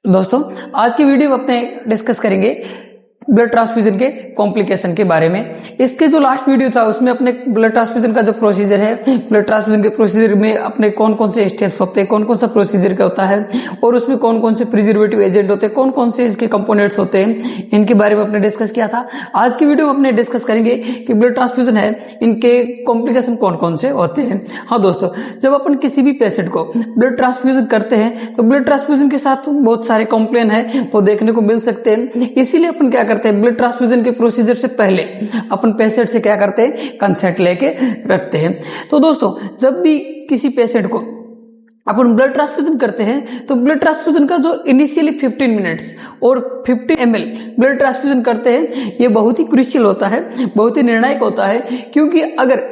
दोस्तों आज की वीडियो में अपने डिस्कस करेंगे ब्लड ट्रांसफ्यूजन के कॉम्प्लिकेशन के बारे में। इसके जो लास्ट वीडियो था उसमें अपने ब्लड ट्रांसफ्यूजन का जो प्रोसीजर है, ब्लड ट्रांसफ्यूजन के प्रोसीजर में अपने कौन कौन से स्टेप्स होते हैं, कौन कौन सा प्रोसीजर का होता है और उसमें कौन कौन से प्रिजर्वेटिव एजेंट होते हैं, कौन कौन से इसके कंपोनेंट्स होते हैं, इनके बारे में अपने डिस्कस किया था। आज की वीडियो में अपने डिस्कस करेंगे कि ब्लड ट्रांसफ्यूजन है, इनके कॉम्प्लिकेशन कौन कौन से होते हैं। हाँ दोस्तों, जब अपन किसी भी पेशेंट को ब्लड ट्रांसफ्यूजन करते हैं तो ब्लड ट्रांसफ्यूजन के साथ बहुत सारे कॉम्प्लेन है वो देखने को मिल सकते हैं। इसीलिए अपन क्या करते हैं, ब्लड ट्रांसफ्यूजन के प्रोसीजर से पहले अपन पेशेंट से क्या करते हैं, कंसेंट लेके रखते हैं। तो दोस्तों जब भी किसी पेशेंट को अपन ब्लड ट्रांसफ्यूजन करते हैं तो ब्लड ट्रांसफ्यूजन का जो इनिशियली 15 मिनट्स और 50 ml ब्लड ट्रांसफ्यूजन करते हैं, ये बहुत ही क्रूशियल होता है, बहुत ही निर्णायक होता है। क्योंकि अगर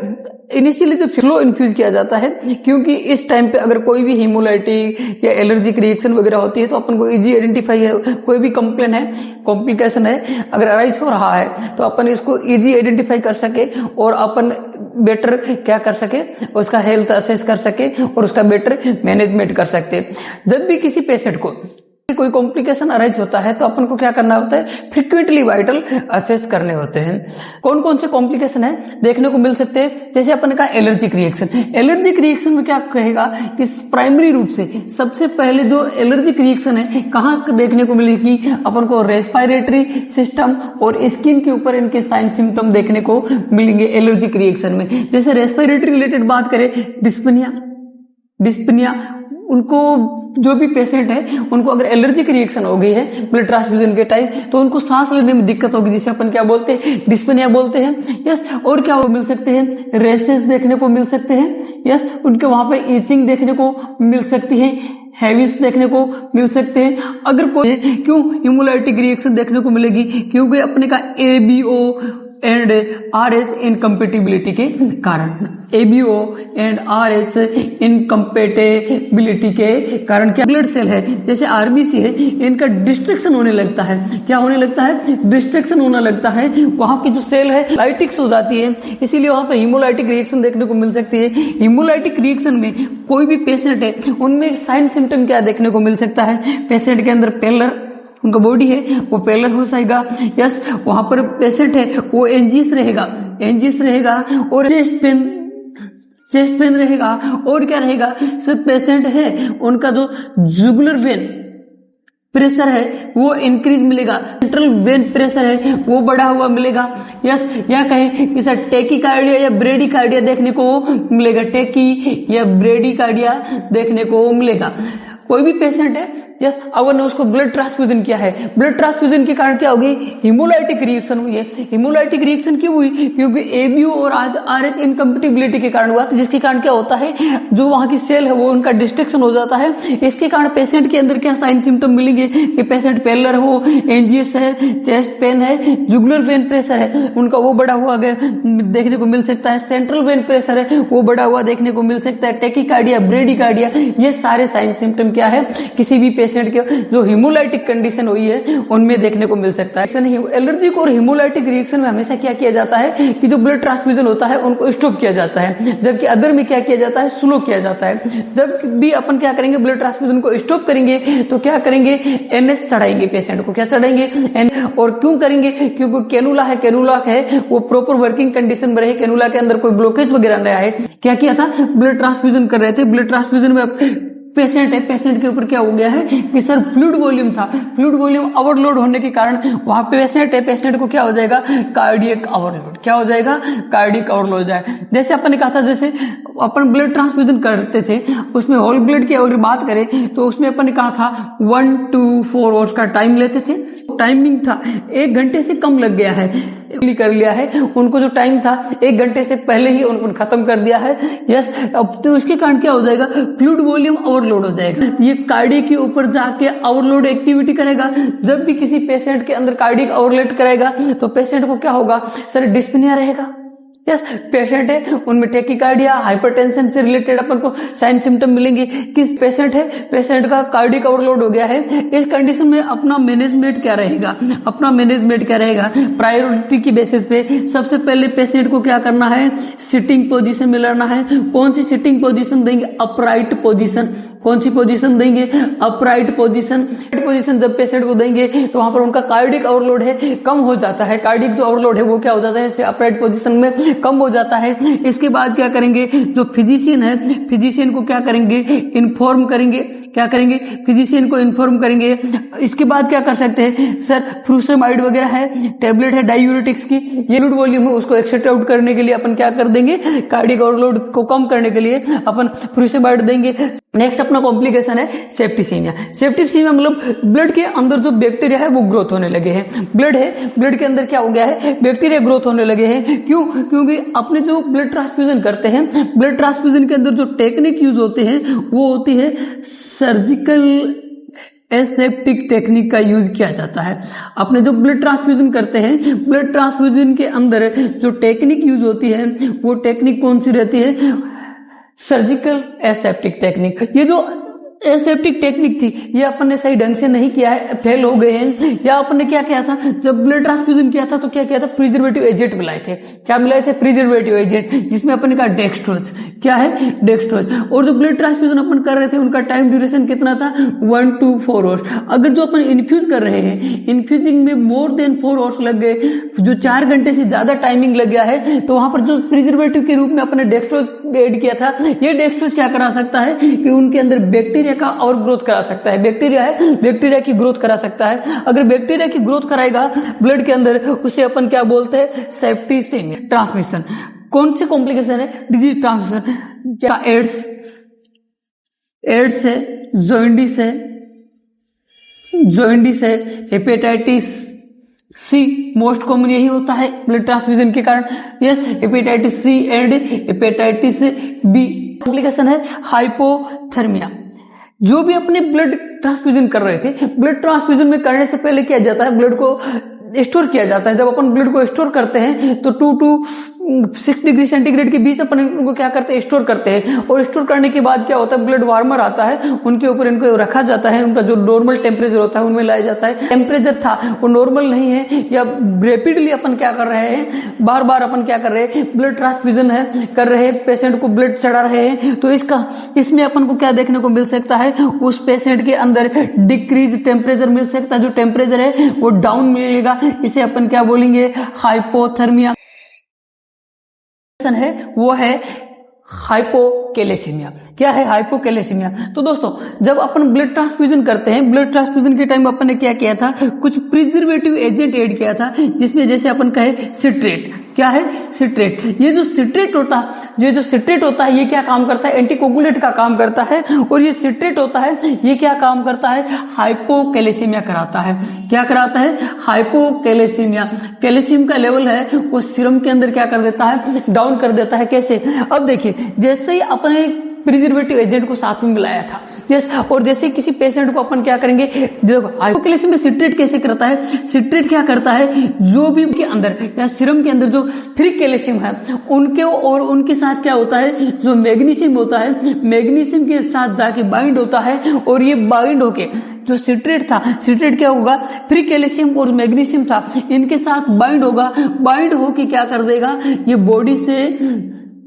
इनिशियली जब फ्लो इन्फ्यूज किया जाता है, क्योंकि इस टाइम पे अगर कोई भी हीमोलाइटिक या एलर्जिक रिएक्शन वगैरह होती है तो अपन को इजी आइडेंटिफाई है, कोई भी कंप्लेन है, कॉम्प्लिकेशन है अगर अराइज हो रहा है तो अपन इसको इजी आइडेंटिफाई कर सके और अपन बेटर क्या कर सके, उसका हेल्थ असेस कर सके और उसका बेटर मैनेजमेंट कर सकते। जब भी किसी पेशेंट को कोई कॉम्प्लिकेशन अराइज होता है तो अपन को क्या करना होता है, फ्रीक्वेंटली वाइटल असेस करने होते हैं। कौन कौन से कॉम्प्लिकेशन है देखने को मिल सकते हैं, जैसे अपन का एलर्जिक रिएक्शन। एलर्जिक रिएक्शन में क्या कहेगा कि प्राइमरी रूप से सबसे पहले जो एलर्जिक रिएक्शन है कहाँ देखने को मिलेगी, अपन को रेस्पिरेटरी सिस्टम और स्किन के ऊपर इनके साइन सिम्टम देखने को मिलेंगे एलर्जिक रिएक्शन में। जैसे रेस्पिरेटरी रिलेटेड बात करें, डिस्पनिया उनको जो भी पेशेंट है उनको अगर एलर्जिक रिएक्शन हो गई है ब्लड ट्रांसफ्यूजन के टाइम तो उनको सांस लेने में दिक्कत होगी, जिसे अपन क्या बोलते हैं, डिस्पनिया बोलते हैं। यस, और क्या मिल सकते हैं, रेसेस देखने को मिल सकते हैं। यस, उनके वहां पर ईचिंग देखने को मिल सकती है, हैविस देखने को मिल सकते हैं। अगर कोई क्यों हीमोलाइटिक रिएक्शन देखने को मिलेगी, क्योंकि अपने का एबीओ एंड आरएच इनकम्पेटिबिलिटी के कारण, एबीओ एंड आरएच इनकम्पेटिबिलिटी के कारण क्या ब्लड सेल है जैसे आरबीसी है, इनका डिस्ट्रक्शन होने लगता है। क्या होने लगता है, डिस्ट्रक्शन होने लगता है। वहां की जो सेल है लाइटिक्स हो जाती है, इसीलिए वहां पर हीमोलाइटिक रिएक्शन देखने को मिल सकती है। हीमोलाइटिक रिएक्शन में कोई भी पेशेंट है उनमें साइन सिम्टम क्या देखने को मिल सकता है, पेशेंट के अंदर पेलर, उनका बॉडी है वो पेलर हो जाएगा। यस, वहां पर पेशेंट है वो एंजियस रहेगा और चेस्ट पेन रहेगा। और क्या रहेगा, सिर्फ पेशेंट है उनका जो जुगुलर वेन प्रेशर है वो इंक्रीज मिलेगा, सेंट्रल वेन प्रेशर है वो बढ़ा हुआ मिलेगा। यस, या कहें कि सर टेकीकार्डिया या ब्रेडीकार्डिया देखने को मिलेगा, टेकी या ब्रेडीकार्डिया देखने को मिलेगा। कोई भी पेशेंट है यस, अगर ने उसको ब्लड ट्रांसफ्यूजन किया है, ब्लड ट्रांसफ्यूजन के कारण क्या होगी, हीमोलाइटिक रिएक्शन हुई है। हीमोलाइटिक रिएक्शन क्यों हुई, क्योंकि एबीओ और आरएच इनकम्पेटिबिलिटी के कारण हुआ, जिसके कारण क्या होता है, जो वहां की सेल है वो उनका डिस्ट्रक्शन हो जाता है। इसके कारण पेशेंट के अंदर क्या साइन सिम्टम मिलेंगे कि पेशेंट पेलर हो, एंजियस है, चेस्ट पेन है, जुगुलर वेन प्रेशर है उनका वो बढ़ा हुआ देखने को मिल सकता है, सेंट्रल वेन प्रेशर है वो बढ़ा हुआ देखने को मिल सकता है, टेकीकार्डिया, ब्रेडीकार्डिया, ये सारे साइन सिम्टम क्या है किसी भी पेशेंट के जो हीमोलाइटिक कंडीशन हुई है उनमें देखने को मिल सकता है। एलर्जिक और हीमोलाइटिक रिएक्शन में हमेशा क्या किया जाता है कि जो ब्लड ट्रांसफ्यूजन होता है उनको स्टॉप किया जाता है, जबकि अदर में क्या किया जाता है, स्लो किया जाता है। जब भी अपन क्या करेंगे, ब्लड ट्रांसफ्यूजन को स्टॉप करेंगे तो क्या करेंगे, एनएस चढ़ाएंगे, पेशेंट को क्या चढ़ाएंगे, और क्यों करेंगे, क्योंकि कैनुला है वो प्रॉपर वर्किंग कंडीशन में रहे, कैनुला के अंदर कोई ब्लॉकेज वगैरह रहा है। क्या किया था, ब्लड ट्रांसफ्यूजन कर रहे थे, ब्लड ट्रांसफ्यूजन में पेशेंट है, पेशेंट के ऊपर क्या हो गया है कि सर फ्लूइड वॉल्यूम था, फ्लूइड वॉल्यूम ओवरलोड होने के कारण वहां पे पेशेंट है, पेशेंट को क्या हो जाएगा, कार्डियक ओवरलोड, क्या हो जाएगा, कार्डियक ओवरलोड हो जाएगा। जैसे अपन ने कहा था, जैसे अपन ब्लड ट्रांसफ्यूजन करते थे उसमें होल ब्लड की अगर बात करें तो उसमें अपन ने कहा था 1 to 4 आवर्स का टाइम लेते थे, टाइमिंग था 1 घंटे से कम लग गया है, कर लिया है, उनको जो टाइम था 1 घंटे से पहले ही उनको खत्म कर दिया है। यस, अब तो उसके कारण क्या हो जाएगा, फ्लूइड वॉल्यूम ओवरलोड हो जाएगा, ये कार्डियक के ऊपर जाके ओवरलोड एक्टिविटी करेगा। जब भी किसी पेशेंट के अंदर कार्डियक ओवरलोड करेगा तो पेशेंट को क्या होगा, सर डिस्पनिया रहेगा। यस, पेशेंट है उनमें टेकीकार्डिया, हाइपरटेंशन से रिलेटेड अपन को साइन सिम्टम मिलेंगे। किस पेशेंट है, पेशेंट का कार्डियक ओवरलोड हो गया है, इस कंडीशन में अपना मैनेजमेंट क्या रहेगा, प्रायोरिटी की बेसिस पे सबसे पहले पेशेंट को क्या करना है, सिटिंग पोजीशन में लेना है। कौन सी सिटिंग पोजीशन देंगे, अपराइट पोजीशन। कौन सी पोजीशन देंगे? अपराइट पोजीशन जब पेशेंट को देंगे तो वहां पर उनका कार्डिक ओवरलोड है कम हो जाता है, कार्डिक जो ओवरलोड है वो क्या हो जाता है अपराइट पोजीशन में कम हो जाता है। इसके बाद क्या करेंगे, जो फिजिशियन है फिजिशियन को क्या करेंगे, इन्फॉर्म करेंगे, क्या करेंगे, फिजिशियन को इन्फॉर्म करेंगे। इसके बाद क्या कर सकते हैं सर, फ्रूसेमाइड वगैरह है, टेबलेट है डायूरेटिक्स की, ये फ्लूइड वॉल्यूम है उसको एक्सेट आउट करने के लिए अपन क्या कर देंगे, कार्डिक ओवरलोड को कम करने के लिए अपन फ्रूसेमाइड देंगे। नेक्स्ट अपना कॉम्प्लिकेशन है सेप्टिसीमिया। सेप्टिसीमिया मतलब ब्लड के अंदर जो बैक्टीरिया है वो ग्रोथ होने लगे हैं। ब्लड है, ब्लड के अंदर क्या हो गया है, बैक्टीरिया ग्रोथ होने लगे हैं। क्यों? क्योंकि अपने जो ब्लड ट्रांसफ्यूजन करते हैं, ब्लड ट्रांसफ्यूजन के अंदर जो टेक्निक यूज होते हैं वो होती है सर्जिकल एसेप्टिक टेक्निक का यूज किया जाता है। अपने जो ब्लड ट्रांसफ्यूजन करते हैं, ब्लड ट्रांसफ्यूजन के अंदर जो टेक्निक यूज होती है वो टेक्निक कौन सी रहती है, सर्जिकल एसेप्टिक टेक्निक। ये जो एसेप्टिक टेक्निक थी ये अपन ने सही ढंग से नहीं किया है, फेल हो गए हैं। या अपन ने क्या किया था, जब ब्लड ट्रांसफ्यूजन किया था तो क्या किया था, प्रिजर्वेटिव एजेंट मिलाए थे। क्या मिलाए थे, प्रिजर्वेटिव एजेंट, जिसमें अपन ने कहा डेक्सट्रोज, क्या है डेक्सट्रोज। और जो ब्लड ट्रांसफ्यूजन अपन कर रहे थे उनका टाइम ड्यूरेशन कितना था, 1 to 4 आवर्स। अगर जो अपन इन्फ्यूज कर रहे हैं, इन्फ्यूजिंग में मोर देन 4 आवर्स लग गए, जो 4 घंटे से ज्यादा टाइमिंग लग गया है, तो वहां पर जो प्रिजर्वेटिव के रूप में अपने डेक्सट्रोज ऐड किया था, ये डेक्सट्रोज क्या करा सकता है कि उनके अंदर बैक्टीरिया का और ग्रोथ करा सकता है। बैक्टीरिया है, बैक्टीरिया की ग्रोथ करा सकता है। अगर बैक्टीरिया की ग्रोथ कराएगा ब्लड के अंदर, उसे अपन क्या बोलते हैं, सेप्टिसीमिया। ट्रांसमिशन कौन सी कॉम्प्लिकेशन है, डिजीज ट्रांसमिशन। क्या एड्स, एड्स है, जॉइंडिस है, जॉइंडिस है, हेपेटाइटिस सी, मोस्ट कॉमन यही होता है ब्लड ट्रांसफ्यूजन के कारण। Yes, hepatitis C and hepatitis B. Complication है हाइपोथर्मिया। जो भी अपने ब्लड ट्रांसफ्यूजन कर रहे थे, ब्लड ट्रांसफ्यूजन में करने से पहले क्या जाता है, ब्लड को स्टोर किया जाता है। जब अपन ब्लड को स्टोर करते हैं तो 2 to 6 डिग्री सेंटीग्रेड के बीच अपन इनको क्या करते हैं, स्टोर करते हैं। और स्टोर करने के बाद क्या होता है, ब्लड वार्मर आता है, उनके ऊपर इनको रखा जाता है, उनका जो नॉर्मल टेम्परेचर होता है उनमें लाया जाता है। टेम्परेचर था वो नॉर्मल नहीं है, या रेपिडली अपन क्या कर रहे हैं, बार बार अपन क्या कर रहे हैं, ब्लड ट्रांसफ्यूजन है कर रहे हैं, पेशेंट को ब्लड चढ़ा रहे हैं, तो इसमें अपन को क्या देखने को मिल सकता है, उस पेशेंट के अंदर डिक्रीज टेम्परेचर मिल सकता है। जो टेम्परेचर है वो डाउन मिलेगा, इसे अपन क्या बोलेंगे, हाइपोथर्मिया है। वो है हाइपोकैलेसीमिया। क्या है हाइपोकैलेसीमिया? तो दोस्तों जब अपन ब्लड ट्रांसफ्यूजन करते हैं, ब्लड ट्रांसफ्यूजन के टाइम अपन ने क्या किया था, कुछ प्रिजर्वेटिव एजेंट ऐड किया था, जिसमें जैसे अपन कहे सिट्रेट। क्या है, सिट्रेट। ये जो सिट्रेट होता है ये क्या काम करता है, एंटीकोगुलेट का काम करता है। और ये सिट्रेट होता है ये क्या काम करता है, हाइपोकैलेसीमिया कराता है। क्या कराता है, हाइपोकैलेसीमिया। कैल्शियम का लेवल है वो सीरम के अंदर क्या कर देता है, डाउन कर देता है। कैसे? अब देखिए, जैसे ही अपने प्रिजर्वेटिव एजेंट को साथ में मिलाया था, यस, और जैसे किसी पेशेंट को अपन क्या करेंगे, देखो हाइपोकैलेसिया में सिट्रेट कैसे करता है, सिट्रेट क्या करता है, जो भी के अंदर या सीरम के अंदर जो फ्री कैल्शियम है उनके और उनके साथ क्या होता है, जो मैग्नीशियम होता है, मैग्नीशियम के साथ जाके बाइंड होता है। और ये बाइंड होके जो सिट्रेट था, सिट्रेट क्या होगा, फ्री कैल्शियम और मैग्नीशियम था, इनके साथ बाइंड होगा। बाइंड होके क्या कर देगा, ये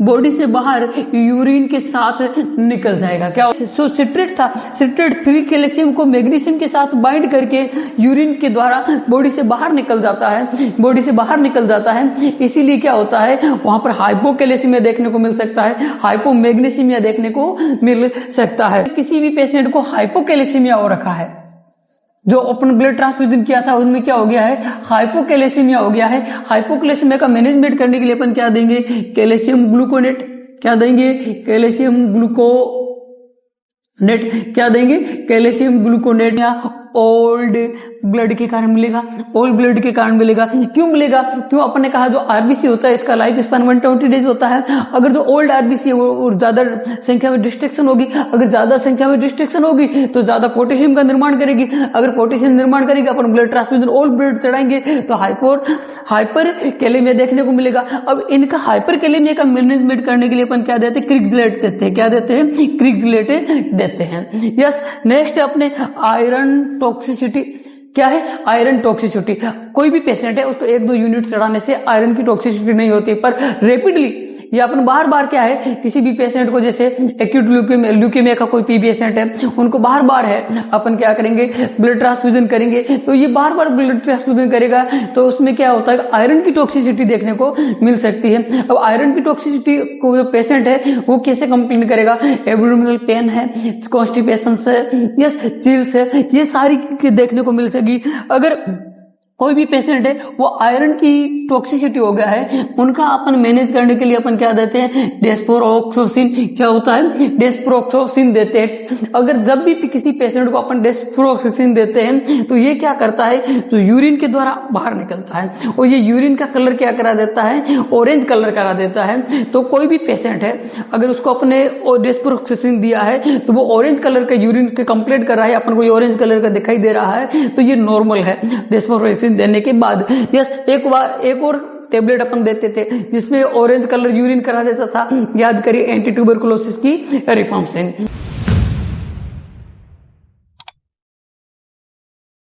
बॉडी से बाहर यूरिन के साथ निकल जाएगा। क्या सो सिट्रेट था, सिट्रेट फ्री कैल्शियम को मैग्नीशियम के साथ बाइंड करके यूरिन के द्वारा बॉडी से बाहर निकल जाता है, बॉडी से बाहर निकल जाता है। इसीलिए क्या होता है, वहां पर हाइपोकैलेसीमिया देखने को मिल सकता है, हाइपोमैग्नीशियमिया देखने को मिल सकता है। किसी भी पेशेंट को हाइपोकैलेसीमिया हो रखा है, जो अपन ब्लड ट्रांसफ्यूजन किया था उनमें क्या हो गया है, हाइपोकैलेसीमिया हो गया है। हाइपोकैलेसीमिया का मैनेजमेंट करने के लिए अपन क्या देंगे, कैल्शियम ग्लूकोनेट। क्या देंगे, कैल्शियम ग्लूकोनेट। क्या देंगे, कैल्शियम ग्लूकोनेट। या ओल्ड ब्लड के कारण मिलेगा, ओल्ड ब्लड के कारण मिलेगा। क्यों मिलेगा, क्यों, अपन ने कहा जो आरबीसी होता है इसका लाइफ स्पैन 120 डेज होता है। अगर जो ओल्ड आरबीसी है वो ज्यादा संख्या में डिस्ट्रक्शन होगी, अगर ज्यादा संख्या में डिस्ट्रक्शन होगी तो ज्यादा पोटेशियम का निर्माण करेगी। अगर पोटेशियम निर्माण करेगी, अपन ब्लड ट्रांसफ्यूजन ओल्ड ब्लड चढ़ाएंगे तो हाइपर कैलेमिया देखने को मिलेगा। अब इनका हाइपर कैलेमिया का मैनेजमेंट करने के लिए अपन क्या देते हैं, क्रिग्सलेट देते हैं। क्या देते हैं, क्रिग्सलेट देते हैं। यस, नेक्स्ट अपने आयरन टॉक्सिसिटी। क्या है, आयरन टॉक्सिसिटी। कोई भी पेशेंट है उसको 1-2 यूनिट चढ़ाने से आयरन की टॉक्सिसिटी नहीं होती, पर रेपिडली या अपन बार बार क्या है किसी भी पेशेंट को, जैसे एक्यूट ल्यूकेमिया का कोई पेशेंट है, उनको बार बार है अपन क्या करेंगे ब्लड ट्रांसफ्यूजन करेंगे, तो ये बार बार ब्लड ट्रांसफ्यूजन करेगा तो उसमें क्या होता है आयरन की टॉक्सिसिटी देखने को मिल सकती है। अब आयरन की टॉक्सिसिटी को जो पेशेंट है वो कैसे कंप्लेन करेगा, एब्डोमिनल पेन है, कॉन्स्टिपेशन है, यस चिल्स है, ये सारी देखने को मिल सकेगी। अगर कोई भी पेशेंट है वो आयरन की टॉक्सिसिटी हो गया है, उनका अपन मैनेज करने के लिए अपन क्या देते हैं डेस्पोरोक्सोसिन, क्या होता है डेस्पोरोक्सोसिन देते हैं। अगर जब भी किसी पेशेंट को अपन डेस्पोरोक्सोसिन देते हैं तो ये क्या करता है तो यूरिन के द्वारा बाहर निकलता है और ये यूरिन का कलर क्या करा देता है ऑरेंज कलर करा देता है। तो कोई भी पेशेंट है अगर उसको अपने डेस्पोरोक्सोसिन दिया है तो वो ऑरेंज कलर का यूरिन के कंप्लीट कर रहा है, अपन को ये ऑरेंज कलर का दिखाई दे रहा है तो ये नॉर्मल है डेस्पोरोक्सोसिन देने के बाद। यस एक और टेबलेट अपन देते थे जिसमें ऑरेंज कलर यूरिन करा देता था, याद करिए एंटी ट्यूबरकुलोसिस की रिफाम्पिसिन।